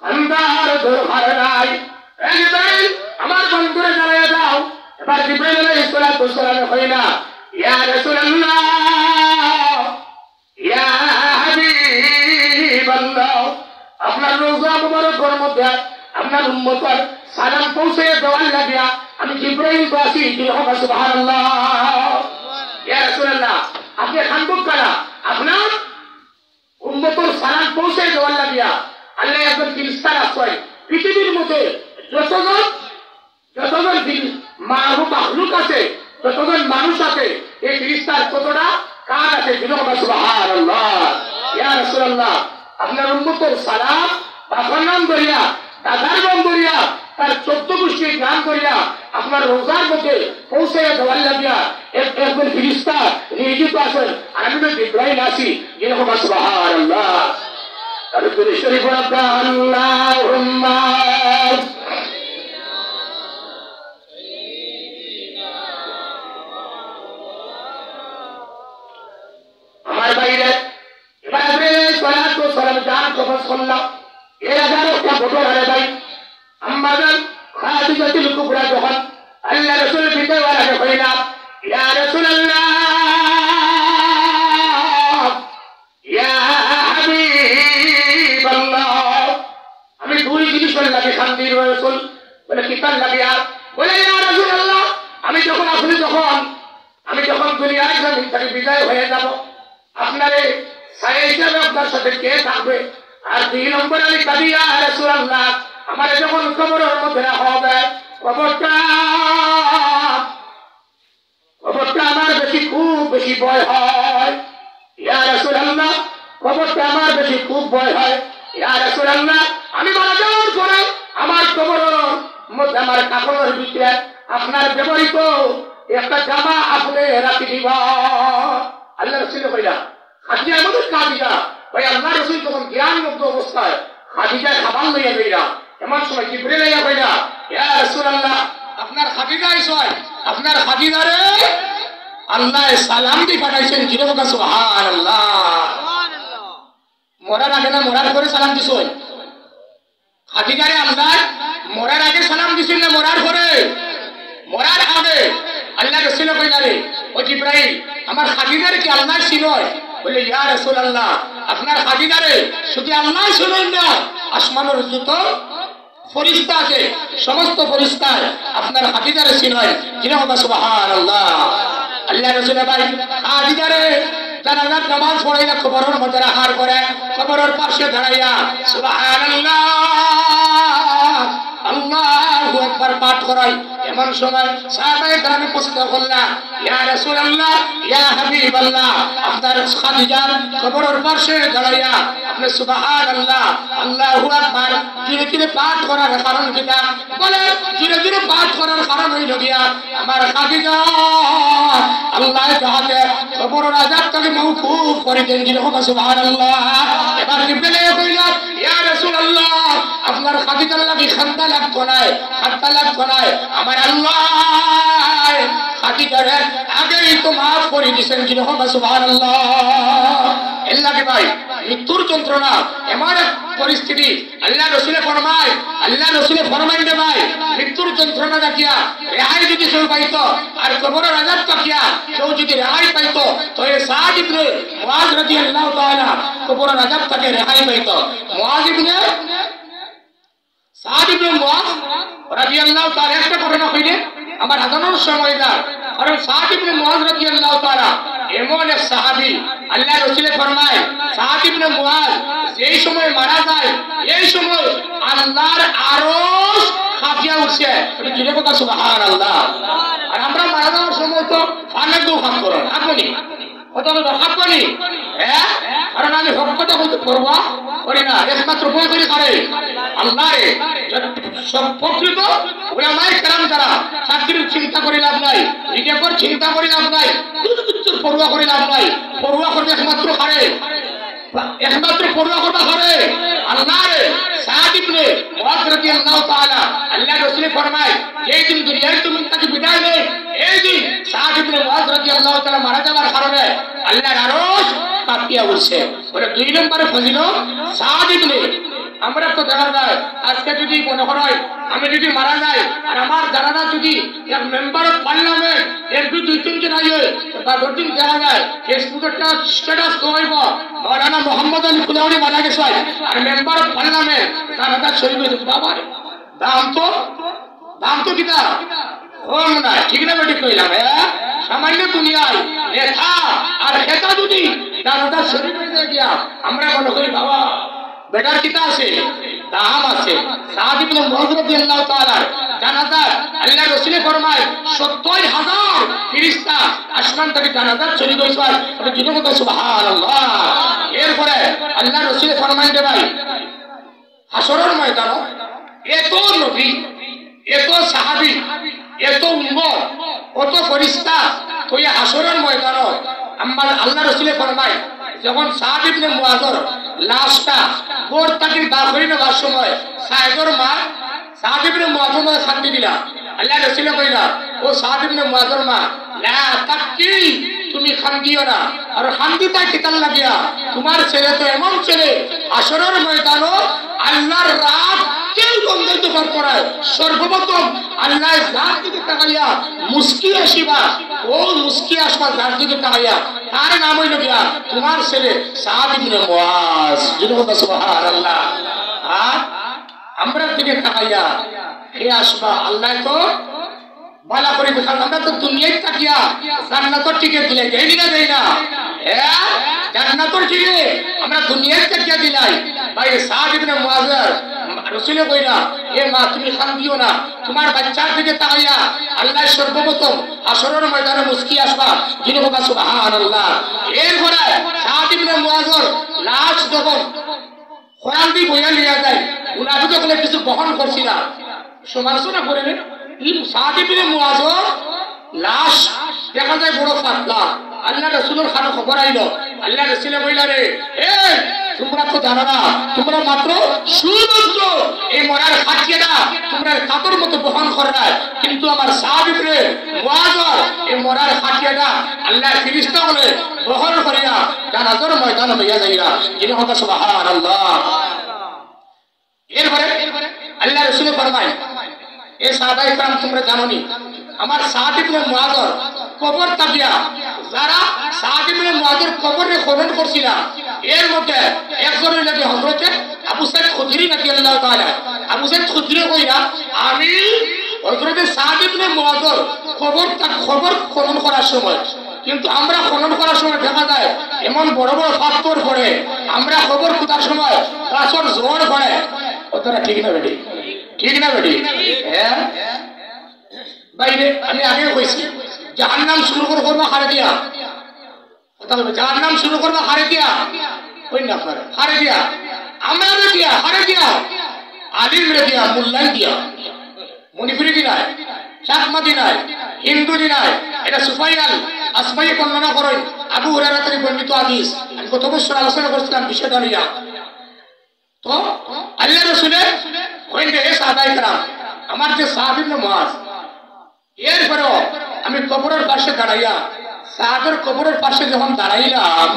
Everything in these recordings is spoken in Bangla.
আন্দার দরকার নাই জিবরাইল আমার বন্ধুরে জানাইয়া দাও এবার জিবরাইল আলাইহিস সালাতু ওয়াস সালাম হয় না ইয়া রাসূলুল্লাহ ইয়া হাবিবাল্লাহ আপনার রোজা মুবারকের মধ্যে আপনার উম্মতের সালাম পৌঁছে দেওয়ার লাগিয়া আমি জিবরাইল বাসি দিলহা সুবহানাল্লাহ ইয়া রাসূলুল্লাহ আপনি খানবুক কারা আপনার উম্মতের সালাম পৌঁছে দেওয়ার লাগিয়া আল্লাহ একজন ফেরেশতা আছে পৃথিবীর মধ্যে যতজন মাখলুক আছে যতজন মানুষ আছে এই ফেরেশতার কতটা কাজ আছে দিলহা সুবহানাল্লাহ ইয়া রাসূলুল্লাহ আপনার উম্মতের সালাম বাবার নাম করিয়া দাদার নাম করিয়া তার 14 গোষ্ঠীর নাম করিয়া আপনার রোজার মধ্যে পৌঁছে দেওয়ার লাগিয়া একজন ফেরেশতা নিয়োজিত আছেন আমি তো জিবরাইল আছি যেরকম সুবহানাল্লাহ আর দুরূদ শরীফ পড়া আল্লাহুম্মা আমার বাইরে এবারে সালাতু সালাম জান কবজ করলাম এর আগে একটা ঘটনা রে ভাই আম্মাজান খাদিজাতুল কুবরা যখন আল্লাহ রাসূল বিদায় ওয়ালাকে কইলা ইয়া রাসূলুল্লাহ ইয়া হাবিবাল্লাহ আমি দুই জিনিস লাগে খান্দির রাসূল বলে কিতাব লাগে আর বলে ইয়া রাসূলুল্লাহ আমি যখন দুনিয়ার জমিন থেকে বিদায় হয়ে যাব আপনারে সায়া হিসাবে আপনার সাথে কে থাকবে আর 2 নম্বর আমি কাঁদি ইয়া রাসূলুল্লাহ আমার যখন কবরের মধ্যে হবে কবরটা আমার খুব বেশি ভয় হয় ইয়া রাসূলুল্লাহ কবরটা আমার খুব ভয় হয় ইয়া রাসূলুল্লাহ আমি মারা যাওয়ার পরে আমার কবরের মধ্যে আমার কাপড়ের ভিতরে আপনার ব্যবহৃত একটা জামা আপনি রাখি দিবা আল্লাহ রাসূল কইলা খাদিজার মধ্যে কাঁদিয়া ভাই আল্লাহ রাসূল তখন জ্ঞান মুক্ত অবস্থায় খাদিজা খাবার লইয়া গইলা এমন সময় জিবরাইল আইয়া কইলা ইয়া রাসূলুল্লাহ আপনার খাদিজা আইছে আপনার খাদিজারে আল্লাহ সালাম দি পাঠাইছেন যেরকম সুবহানাল্লাহ সুবহানাল্লাহ মরার আগে না মরার পরে সালাম দিছেন খাদিজারে আল্লাহ মরার আগে সালাম দিছেন না মরার পরে মরার আগে আল্লাহ রাসূল কইলা রে ও জিবরাইল আমার খাদিজারে কি আল্লাহ চিনয় বলে ইয়া রাসূলুল্লাহ আপনার খাদিজারে শুধু আল্লাহ শুনেন না আসমানের যত ফেরেশতা আছে সমস্ত ফেরেশতা আপনার খাদিজারে চিনয় যেরকম সুবহানাল্লাহ আল্লাহ রাসূল ভাই খাদিজারে জানাজার নামাজ পড়াইয়া কবরের মধ্যে রাখার পরে কবরের পাশে দাঁড়াইয়া সুবহানাল্লাহ আল্লাহু আকবার পাঠ করাই এমন সময় সাহাবায়ে কেরাম প্রশ্ন করলেন ইয়া রাসূলুল্লাহ ইয়া হাবিবাল্লাহ আপনার খাদিজার কবরের পাশে দাঁড়াইয়া আপনি সুবহানাল্লাহ আল্লাহু আকবার ধীরে ধীরে পাঠ করার কারণ কি বলে ধীরে ধীরে পাঠ করার কারণ হইল গিয়া আমার খাদিজা আল্লাহ যাহাতে কবরের আযাব থেকে মওকুফ করে দেন যেরকম সুবহানাল্লাহ এবার জিবরাইল কইলা ইয়া রাসূলুল্লাহ আপনার খাদিজার লাগি খান্তা লাগতো না আমার আল্লাহ খাদিজারে আগেই তো মাফ করে দিয়েছেন যেরকম সুবহানাল্লাহ আল্লাহ কে ভাই মৃত্যুর যন্ত্রণা এমন এক পরিস্থিতি আল্লাহ রাসূলে ফরমাইন দে ভাই মৃত্যুর যন্ত্রণা দেখিয়া রেহাই যদি কেউ পাইতো আর কবরের আযাব দেখিয়া কেউ যদি রেহাই পাইতো তো এই সাদ ইবনে মুআজ রাদিয়াল্লাহু তাআলা কবরের আযাব থেকে রেহাই পাইতো সাদ ইবনে মুআজ রাদিয়াল্লাহু তাআলা একটা ঘটনা কইলে আমার আজানোর সময় না কারণ সাদ ইবনে মুআজ রাদিয়াল্লাহু তাআলা এমন এক সাহাবী আল্লাহ রাসূলে ফরমায় সাদ ইবনে মুআজ যেই সময় মারা যায় এই সময় আল্লাহর আরশ কাঁপিয়া উঠছে তুমি কি কথা সুবহানাল্লাহ আর আমরা মারা যাওয়ার সময় তো অনেক দুঃখ করেন আপনি কথা বলবো আপনি হ্যাঁ কারণ আমি হক কথা বলতে পরোয়া করি না একমাত্র ভয় করি করে আল্লাহ সব প্রকৃত উলামায়ে কেরাম যারা চাকরির চিন্তা করে লাভ নাই রিটেকর চিন্তা করে লাভ নাই কিছু পরোয়া করে লাভ নাই পরোয়া করবে একমাত্র করে পরোয়া করবে করে আল্লাহ সাদ ইবনে মুআজ রাদিয়াল্লাহু তাআলা আল্লাহ রাসূল ফরমায় যেই দিন দুনিয়ার জমিন থেকে বিদায় নেয় এই দিন সাদ ইবনে মুআজ রাদিয়াল্লাহু তাআলা মারা যাওয়ার কারণে আল্লাহর আরশ কাঁপিয়া উঠছে বলে 2 নম্বরে ফজিলত সাদ ইবনে আমরা তো দেখা যায় আজকে যদি মনে করা হয় আমি যদি মারা যাই আর আমার জানাজা যদি এক মেম্বার অফ পার্লামেন্ট এমপি 2-3 জন আইয়ে তারপর দিন দেখা যায় ফেসবুকে একটা স্ট্যাটাস হইব মাওলানা মোহাম্মদ আলী খুদাওয়ারি মারা গেছে আর মেম্বার অফ পার্লামেন্ট জানাজা শরীফ হয়েছে বাবা দাম তো কিতা কম না ঠিক না বেটি কইলাম হ্যাঁ সামান্য দুনিয়ায় নেতা আর নেতা যদি জানাজা শরীফ হয়ে গিয়া আমরা মনে করি বাবা বেটার কিতা আছে দাম আছে সাদ ইবনে মুআয রাদিয়াল্লাহু তাআলা জানাজা আল্লাহ রাসূল ফরমায় ৭০,০০০ ফেরেশতা আসমান থেকে জানাজা চলে গইছে আপনি জিনে বলতে সুবহানাল্লাহ এরপরে আল্লাহ রাসূল ফরমায় দে ভাই হাসরের ময়দানে এত নবী এত সাহাবী এত উম্মত কত ফেরেশতা তো এই হাসরের ময়দানে আল্লাহ রাসূল ফরমায় যখন সাদ ইবনে মুআযর লাশটা গোর তাকির দাফরি নেওয়ার সময় সাইদর মা সাদ ইবনে মুআযর শান্তি দিলা আল্লাহ রাসূল কইলা ও সাদ ইবনে মুআযর মা লা তাকি তুমি খান্দিও না আর খান্দিতা কিতাল লাগিয়া তোমার ছেলে তো এমন ছেলে হাসরের ময়দানে আল্লাহর রাত কেউ বন্ধ করায় সর্বপ্রথম আল্লাহ জাত দিকে তাকাইয়া মুস্কি আসিবা ও মুস্কি আসবা জাত দিকে তাকাইয়া তার নাম হইল গিয়া তোমার ছেলে সাদ ইবনে মুআয সুবহানাল্লাহ আমরা দিকে তাকাইয়া কে আসবা আল্লাহ তো বালা করে দেখাল আমরা তো দুনিয়ায় তাকিয়া জান্নাতের টিকে দিলে দেই না দেই না হ্যাঁ জান্নাতের টিকে আমরা দুনিয়ায় তাকিয়া দিলাই ভাই সাদ ইবনে মুআয রাসূলে কইরা এ মা তুমি খান দিও না তোমার বাচ্চার দিকে তাকাইয়া আল্লাহ সর্বপ্রথম হাসরের ময়দানে মুস্কি আসবা যিনি বলা সুবহানাল্লাহ এরপরে সাদ ইবনে মুআয লাশ যখন কোরআন দি বইয়া লিয়া যায় মুনাফিক বলে কিছু বহন করছি না সমালোচনা করে নে সাদ ইবনে মুআয লাশ দেখা যায় বড় পাতলা আল্লাহ রাসূলের খানো খবর আইলো আল্লাহ রাসূলে কইলা রে এ তোমরা তো জানো না তোমরা মাত্র শুধুমাত্র এই মরার খাটিয়াটা তোমরা কাতর মতো বহন করে না কিন্তু আমার সাদ ইবনে মুআয এই মরার খাটিয়াটা আল্লাহর ফেরেশতা বলে বহন করিয়া জানাজার ময়দানে হইয়া যাইরা যিনি হক সুবহানাল্লাহ এরপরে আল্লাহ রাসূল ফরমায় এ সাহাবায়ে کرام তোমরা জানোনি আমার সাদ ইবনে মুআয কবর তাকিয়া যারা সাদ ইবনে মুআযের কবরে খনন করছিল এর মধ্যে একজনের নাকি হযরত আবু সাইদ খুদরি রাদিয়াল্লাহু তাআলা আবু সাইদ খুদরি কইরা আমি হযরত সাদ ইবনে মুআযের খবর খনন করার সময় কিন্তু আমরা খনন করার সময় দেখা যায় এমন বড় বড় পাথর পড়ে আমরা খবর খোঁজার সময় গাছর জোর পড়ে ওটা ঠিক না বেটি ঠিক না বেটি হ্যাঁ বাইরে আমি আগে কইছি জাহান্নাম শুরু করবা হারে দিয়া কথা বলবে জাহান্নাম শুরু করবা হারে দিয়া কই না পারে হারে দিয়া আমরা দিয়া হারে দিয়া আলিম রে দিয়া মুল্লাই দিয়া মনিফুরি দিনায় চাকমা দিনায় হিন্দু দিনায় এটা সুফাইয়াল আসমাই বর্ণনা করেন আবু হুরায়রা থেকে বর্ণিত হাদিস আমি গত বছর আলোচনা করছিলাম বিষয়টা নিয়ে তো আল্লাহ রাসূলের কইলে এ সাহাবায়ে کرام আমার যে সাদ ইবনে মুআয এরপরেও আমি কবরের পাশে দাঁড়াইয়া সাদের কবরের পাশে যখন দাঁড়াইলাম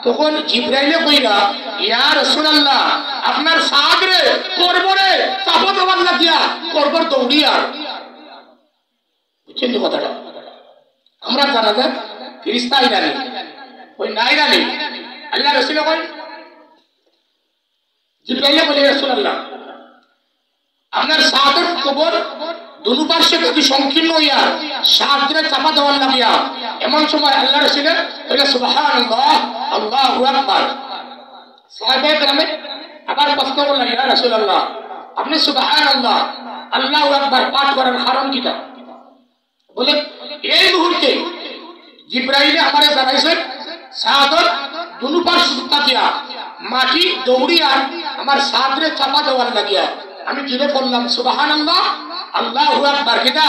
তখন জিবরাইলে কইরা ইয়া রাসূলুল্লাহ আপনার সাদরে কবরে চাপা দেওয়ার লাগিয়া কবর দৌড়িয়া বুঝছেন তো কথাটা আমরা জানা যায় ফেরেশতা আইরানি ওই নাইরানি আল্লাহ রাসূল কই জিবরাইলে বলে রাসূলুল্লাহ আপনার সাদের কবর দুনো পাশে যদি সংকীর্ণ হইয়া সাদরে চাপা দেওয়ার লাগিয়া এমন সময় আল্লাহ রাসূল কইলা সুবহানাল্লাহ আল্লাহু আকবার সাহাবায়ে کرام আবার প্রশ্ন করলেন ইয়া রাসূলুল্লাহ আপনি সুবহানাল্লাহ আল্লাহু আকবার পাঠ করার কারণ কিটা বলে এই মুহূর্তে জিবরাইলে আমারে জানাইছেন সাদর দুনো পাশে তাকিয়া মাটি দৌড়িয়া আমার সাদরে চাপা দেওয়ার লাগিয়া আমি জিনে বললাম সুবহানাল্লাহ আল্লাহু আকবার কিটা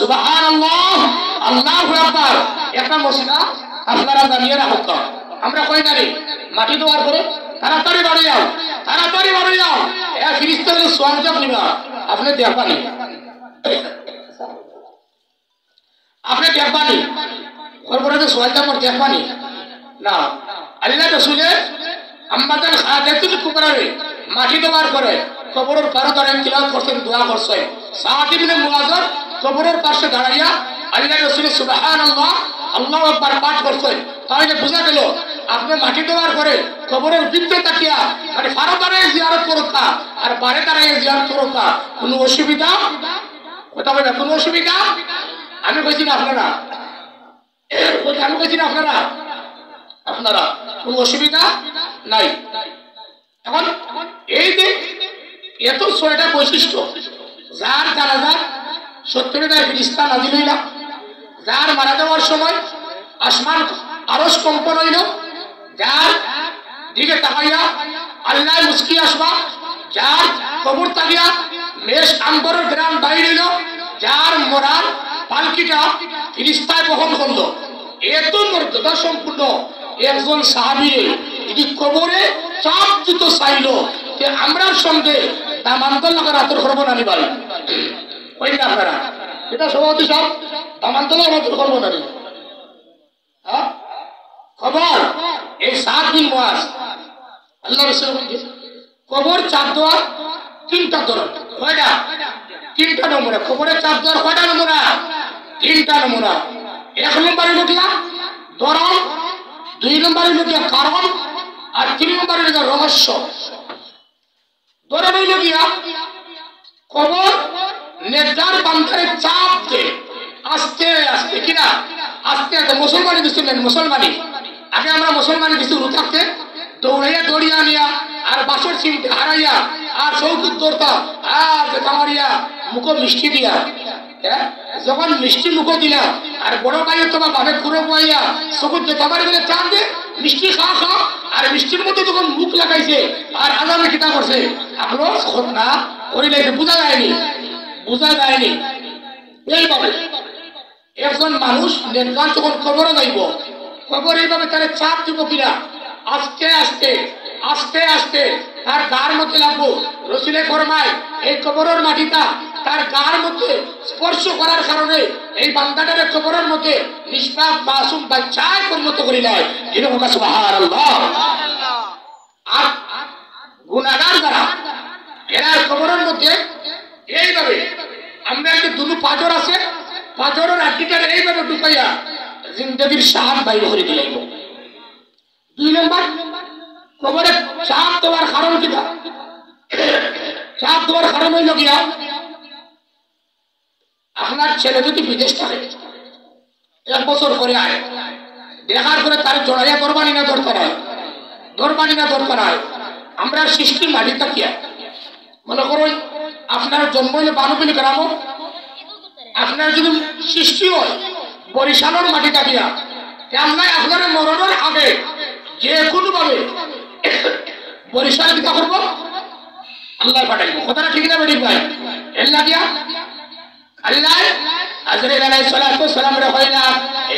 সুবহানাল্লাহ আল্লাহু আকবার একটা মশলা আপনারা জানিয়ে রাখো আমরা কই জানি মাটি দেওয়ার পরে তাড়াতাড়ি বাড়ি যাও এ ফেরেশতাদের সোয়াল জব নিবা আপনি দেখবানি তারপরে তো সোয়াল জব দেখবানি না আল্লাহ রাসূলের আম্মাজান খাদিজাতুল কুবরা রে মাটি দেওয়ার পরে কবরের পারে দাঁড়িয়ে তিলাওয়াত করছেন, দোয়া করছেন। সাদ ইবনে মুআয কবরের পাশে দাঁড়াইয়া আল্লাহ রাসূল সুবহানাল্লাহ আল্লাহু আকবার পাঠ করছেন। তাহলে বোঝা গেল আপনি মাটি দেওয়ার পরে কবরের ভিতরে তাকিয়া মানে ফারা দাঁড়িয়ে জিয়ারত করুকা আর বারে দাঁড়িয়ে জিয়ারত করুকা কোনো অসুবিধা কথা বলে কোনো অসুবিধা? আমি কইছি না আপনারা, আমি কইছি না আপনারা, আপনারা কোনো অসুবিধা নাই। এখন এই যে এত 6টা বৈশিষ্ট্য, যার জানাজা 70,000 ফেরেশতা নাজিল হইল, যার মারা যাওয়ার সময় আসমান আরশ কম্পন হইল, যার দিকে তাকাইয়া আল্লাহ মুস্কি আসবা, যার কবর তাকিয়া মেষ আম্বরের গ্রাম বাইর হইল, যার মরার পালকিটা ফেরেশতায় বহন করলো। এত মর্যাদা সম্পূর্ণ একজন সাহাবীরে যদি কবরে চাপ দিত চাইল যে আমরার সঙ্গে দামান্তর লাগার আতর করবো না ভাই, ওই না আপনারা এটা সভাপতি সব দামান্তর আতর করবো না খবর। এই সাত দিন মাস আল্লাহ রাসূল কবর চাপ দেওয়ার 3টা ধরন, কয়টা? 3টা নমুনা। কবরের চাপ দেওয়ার কয়টা নমুনা? 3টা নমুনা। 1 নম্বরে লোকিয়া ধরন, 2 নম্বরে লোকিয়া কারণ, আর 3 নম্বরে লোকিয়া রহস্য। ধরন হইল গিয়া কবর নেককার বান্দারে চাপ দে আস্তে আস্তে, কিনা আস্তে আস্তে। মুসলমানি দিচ্ছিলেন, মুসলমানি আগে আমরা মুসলমানি দিচ্ছি রু থাকতে দৌড়াইয়া দৌড়িয়া নিয়া আর বাসর চিমটে হারাইয়া আর চৌকুত দৌড়তা আর কামারিয়া মুখ মিষ্টি দিয়া, যখন মিষ্টি মুখ দিলা আর বড় ভাই তোমার বাপে পুরো বইয়া চকুত কামারি গেলে টান দে মিষ্টি খা খা, আর মিষ্টির মধ্যে যখন মুখ লাগাইছে আর আজামে কিতা করছে আপনার না করিলাইছে, বোঝা যায়নি, বোঝা যায়নি। এইভাবে একজন মানুষ নেনকান যখন কবরে যাইব, কবর এইভাবে তার চাপ দিব কিনা আস্তে আস্তে আস্তে আস্তে তার গার মধ্যে লাগবো। রসুলে ফরমায় এই কবরের মাটিটা তার গার মধ্যে স্পর্শ করার কারণে এই বান্দাটারে কবরের মধ্যে নিষ্পাপ মাসুম বাচ্চায় পরিণত করি নেয়। এরকম সুবহানাল্লাহ। আর গুনাহগার যারা এরা কবরের মধ্যে এইভাবে আমরা একটা দুটো পাঁজর আছে, পাঁজরের আটটিটা এইভাবে ঢুকাইয়া জিন্দগির সাহায্য বাইরে করে দিলাইব। 2 নম্বর কবরে চাপ দেওয়ার কারণ কিনা? চাপ দেওয়ার কারণ হইল গিয়া আপনার ছেলে যদি বিদেশ থাকে 1 বছর পরে আয়, দেখার পরে তার জড়াইয়া দরবানি না দরকার হয়, দরবানি না দরকার হয়। আমরা সৃষ্টি মাটি তাকিয়া মনে করুন আপনার জন্ম হইলে বানুবিল গ্রাম, আপনার যদি সৃষ্টি হয় বরিশালের মাটি তাকিয়া, আমরা আপনার মরণের আগে যে কোনো ভাবে বরিশাল কিতা করব আল্লাহ পাঠাইব। কথাটা ঠিক না বেঠিক ভাই? এর লাগিয়া আল্লাহ আজরাইল আলাইহিস সালাতু ওয়াস সালাম রে কইলা,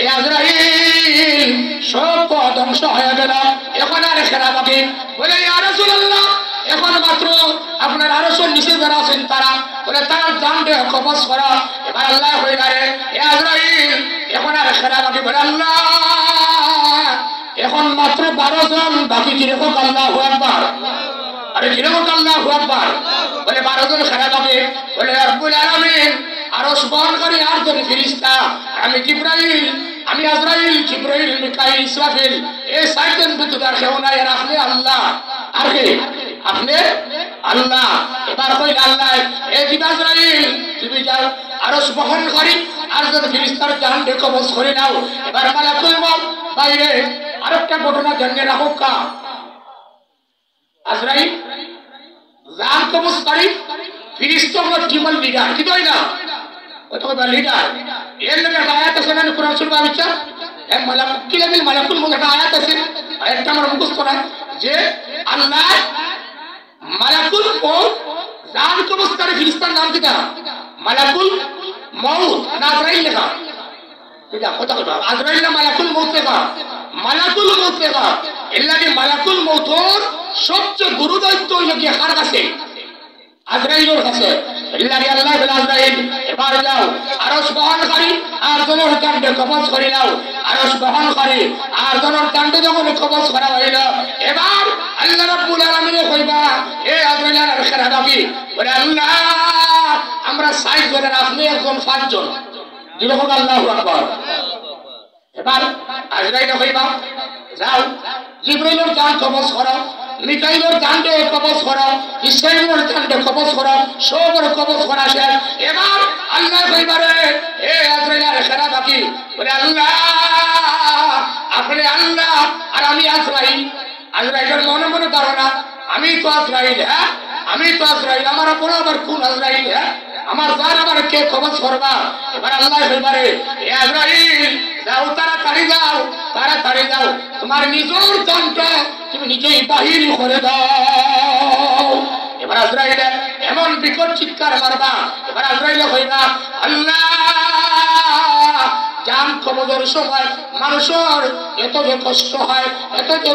এ আজরাইল সব ধ্বংস হয়ে গেল, এখন আর খেলা বাকি। বলে ইয়া রাসূলুল্লাহ এখন মাত্র আপনার আরশের নিচে যারা আছেন তারা, বলে তার জান দে কবজ করা। এবার আল্লাহ কইলা রে এ আজরাইল এখন আর খেলা বাকি। বলে আল্লাহ এখন মাত্র 12 জন বাকি। যেরকম আল্লাহু আকবার, আরে যেরকম আল্লাহু আকবার। বলে 12 জন খেলা বাকি। বলে রব্বুল আলামিন আরশ বহনকারী 8 জন ফেরেশতা, আমি জিবরাইল, আমি আজরাইল, জিবরাইল, মিকাইল, ইসরাফিল, এই 7 জন বুদ্ধদার কেউ নাই। আর আপনি আল্লাহ, আর কে? আপনি আল্লাহ। এবার কই আল্লাহ এই আজরাইল তুমি যাও আরশ বহনকারী 8 জন ফেরেশতার জান দে কবজ করে নাও। এবার মালাকুল মউত বাইরে আরেকটা ঘটনা জানিয়ে রাখো কা আজরাইল জান কবজকারী ফেরেশতার টিমল লিডার, কি কই না ওটা লিডার। এর লগে আয়াত আছে না কোরআন শরীফে আছে, এক মালাকুল মউত একটা আয়াত আছে, আয়াতটা আমার মুখস্থ না, যে আল্লাহ মালাকুল মউত জান কবজকারী ফেরেশতার নাম কিটা? মালাকুল মউত না আজরাইল লেখা, এটা কথা কথা আজরাইল না মালাকুল মউত লেখা? মালাকুল মউত লেখা। এর লাগে মালাকুল মউতর সবচেয়ে গুরু দায়িত্ব হইল কি কার কাছে? আজরাইলের কাছে। এর লাগে আল্লাহ বলে আজরাইল এবার যাও আরশ বহনকারী 8 জনের কাণ্ডে কবজ করে নাও। আরশ বহনকারী 8 জনের কাণ্ডে যখন কবজ করা হইল, এবার আল্লাহ রাব্বুল আলামিনে কইবা এ আজরাইল আর খেরাবাকি বলে আল্লাহ আমরা ৬০ জনের আপনি একজন ৫ জন যেরকম আল্লাহু আকবার এবার আজরাইল কইবা যাও জিবরাইলের জান কবজ করো মিকাইলের জানকে কবজ করো ইসরাইলের জানকে কবজ করো সবার কবজ করা শেষ এবার আল্লাহ কইবা রে এ আজরাইল আর খেরাবাকি বলে আল্লাহ আপনি আল্লাহ আর আমি আজরাইল আজরাইলের মনে মনে ধারণা আমি তো আজরাইল হ্যাঁ আমি তো আজরাইল আমার বড় আবার কোন আজরাইল হ্যাঁ আমার জান আমার কে কবজ করবা এবার আল্লাহ বলবারে এ আজরাইল যাও তাড়াতাড়ি যাও তোমার নিজের জানটা তুমি নিজেই বাহির করে দাও এবার আজরাইল এমন বিকট চিৎকার মারবা এবার আজরাইল কইবা আল্লাহ জান কবজের সময় মানুষের এত যে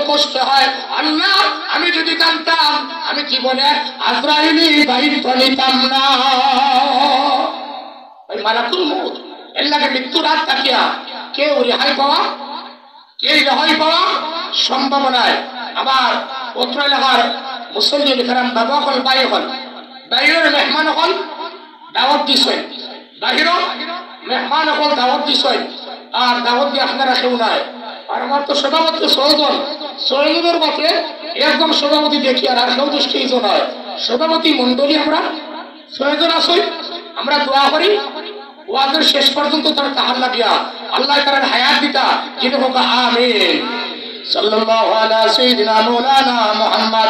কষ্ট হয় আল্লাহ আমি যদি জানতাম আমি জীবনে আজরাইলি বাহির নিতাম না ওই মালাকুল মউত এর লাগে মৃত্যুর রাত থাকিয়া কেউ রেহাই পাওয়া সম্ভব নয় আবার অত্র এলাকার মুসল্লি লিখারাম বাবা হল বাই হল বাইরের মেহমান হল দাওয়াত দিছেন বাহিরও মেহমান হল দাওয়াত দিছেন আর দাওয়াত দিয়ে আপনারা কেউ নাই আর আমার তো সভাপতি ৬ জনের মধ্যে একদম সভাপতি দেখি আর কেউ দৃষ্টি নয় সভাপতি মন্ডলী আমরা ৬ জন আসই আমরা দোয়া করি ওয়াদের শেষ পর্যন্ত তার তাহার লাগিয়া আল্লাহ তাআলার হায়াত দিতা যেটা হোক আমিন সাল্লাল্লাহু আলা সাইয়্যিদিনা মাওলানা মুহাম্মদ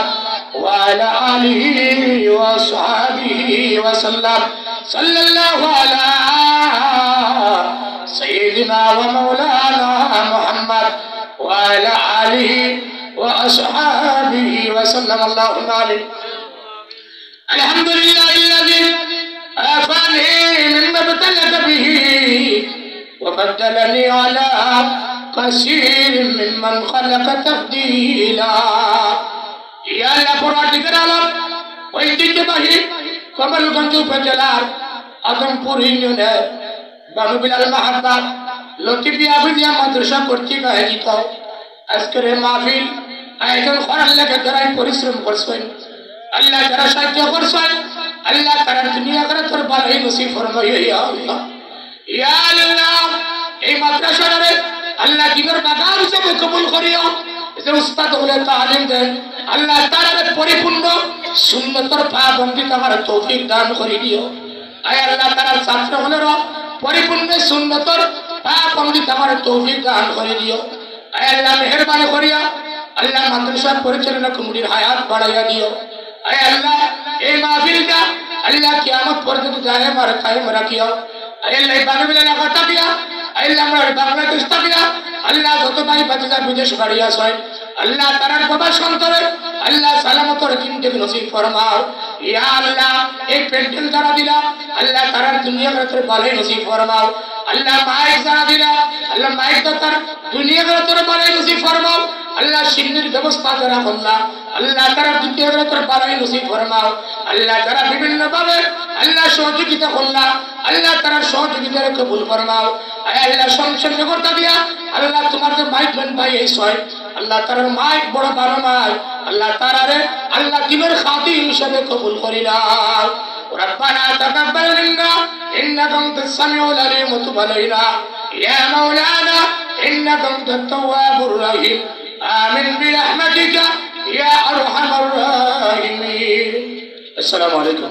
ওয়া আলা আলিহি ওয়া সাহবিহি ওয়া সাল্লাম সাল্লাল্লাহু আলা সাইয়্যিদিনা ওয়া মাওলানা মুহাম্মদ ওয়া আলা আলিহি ওয়া আসহাবিহি ওয়া সাল্লাম আল্লাহুম্মা আমিন আলহামদুলিল্লাহিল্লাযী আফানি মিম্মা বতালাকা বিহি ওয়া বাদদালানি আলা কাসীর মিম্মান খালাকা তাফদীলা ইয়া আল্লাহ পরওয়ারদিগার আলম ঐতিহ্যবাহী কমলগঞ্জ উপজেলার আদমপুর ইউনিয়নের বানু বিলাল মাহাব্বা লতিফিয়া বিদিয়া মাদ্রাসা কর্তৃক আয়োজিত আজকের মাহফিল আয়োজন করার লাগে যারা পরিশ্রম করছেন আল্লাহ যারা সাহায্য করছেন আল্লাহ তারা দুনিয়া করে তোর ভালোই নসিব ফরমাইয়া ইয়া আল্লাহ ইয়া আল্লাহ এই মাদ্রাসারে আল্লাহ দিনের বাগান হিসেবে কবুল করিও যে উস্তাদ হলে তালিম দেন আল্লাহ তাআলা পরিপূর্ণ সুন্নতর পাবন্দি তোমার তৌফিক দান করে দিও আয় আল্লাহ তাআলা ছাত্র হলেরও পরিপূর্ণ সুন্নতর পাবন্দি তোমার তৌফিক দান করে দিও আয় আল্লাহ মেহেরবানি করিয়া আল্লাহ মাদ্রাসা পরিচালনা কমিটির হায়াত বাড়াইয়া দিও আয় আল্লাহ এই মাহফিলটা আল্লাহ কিয়ামত পর্যন্ত দায়েম আর কায়েম রাখিও আয় আল্লাহ বানাবিল এলাকা থাকিয়া আল্লাহ আমরা বাংলাদেশ থাকিয়া আল্লাহ যত ভাই বাতিজা বিদেশ বাড়িয়া হয় আল্লাহ তারার বাবা সন্তরে আল্লাহ সালামতর জিন্দেগি নসিব ফরমাও ইয়া আল্লাহ এই পেন্টেল যারা দিলা আল্লাহ তারার দুনিয়া করে ভালোই নসিব ফরমাও আল্লাহ মাইক যারা দিলা আল্লাহ মাইক তার দুনিয়া করে ভালোই নসিব ফরমাও আল্লাহ সিন্নির ব্যবস্থা যারা করলা আল্লাহ তারা দুনিয়া করে ভালোই নসিব ফরমাও আল্লাহ তারা বিভিন্ন ভাবে আল্লাহ সহযোগিতা করলা আল্লাহ তারা সহযোগিতার কবুল ফরমাও আল্লাহ সংসার করতে দিয়া আল্লাহ তোমার যে মাইক বেন ভাই এই ছয় আল্লাহ তারার মাইক বড় ভালো মাই আল্লাহ তারারে আল্লাহ দিনের খাতির হিসেবে কবুল করি নাও ربنا تقبل منا انك انت السميع العليم وتب علينا يا مولانا انك انت التواب الرحيم آمين برحمتك يا ارحم الراحمين السلام عليكم